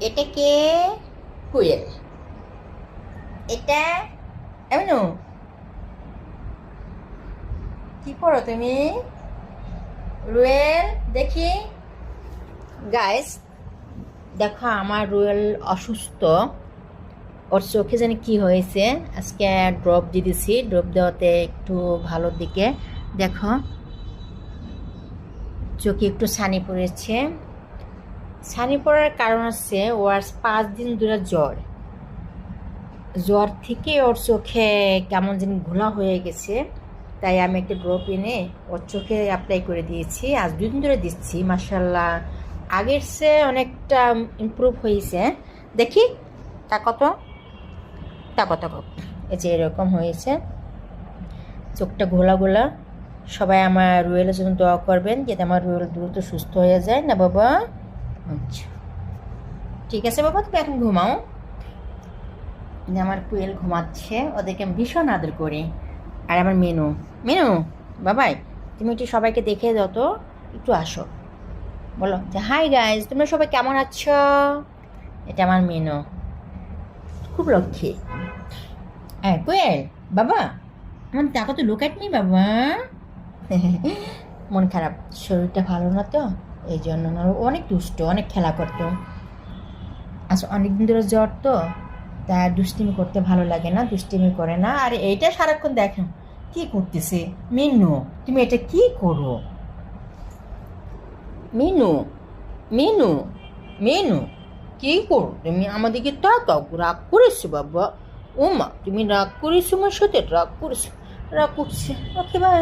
এটা কে? কোয়েল। এটা এমন কি করো তুমি? রুয়েল দেখি। গাইস দেখো, আমার রুয়েল অসুস্থ। ওর চোখে জানি কি হয়েছে। আজকে ড্রপ দিয়ে দিছি, ড্রপ দেওয়াতে একটু ভালোর দিকে। দেখো চোখে একটু ছানি পড়েছে। ছানি পড়ার কারণ হচ্ছে ওর 5 দিন ধরে জ্বর। জ্বর থেকে ওর চোখে কেমন যেন ঘোলা হয়ে গেছে। তাই আমি একটা ড্রপ এনে ওর চোখে অ্যাপ্লাই করে দিয়েছি। আজ 2 দিন ধরে দিচ্ছি, মাশাল্লাহ আগের চেয়ে অনেকটা ইমপ্রুভ হয়েছে। দেখি তাকো তো, তাকো তাকো, এই যে এরকম হয়েছে, চোখটা ঘোলা ঘোলা। সবাই আমার রুয়েলের জন্য দোয়া করবেন যাতে আমার রুয়েল দ্রুত সুস্থ হয়ে যায় না বাবা। আচ্ছা ঠিক আছে বাবা, তুমি এখন ঘুমাও। আমার কোয়েল ঘুমাচ্ছে, ওদেরকে আমি ভীষণ আদর করি। আর আমার মেনু, মেনু বাবাই, তুমি একটু সবাইকে দেখে দাও তো, একটু আসো, বলো যে হাই গাইজ, তোমরা সবাই কেমন আছো। এটা আমার মেনু, খুব লক্ষ্মী। হ্যাঁ কোয়েল বাবা, আমার দেখো তো, লুক অ্যাট মি বাবা। মন খারাপ, শরীরটা ভালো না তো, এই জন্য না। অনেক দুষ্ট, অনেক খেলা করতো। আচ্ছা অনেকদিন ধরে জ্বর তো, তার দুষ্টিমি করতে ভালো লাগে না, দুষ্টিমি করে না। আর এইটা সারাক্ষণ দেখো কি করতেছে। মিনু তুমি এটা কি করো? মিনু, মিনু, মিনু কি করো তুমি? আমাদেরকে তাকাও, রাগ করেছো বাবা? ও মা, তুমি রাগ করেছো আমার সাথে? রাগ করেছো? রাগ করছে, ওকে বাই।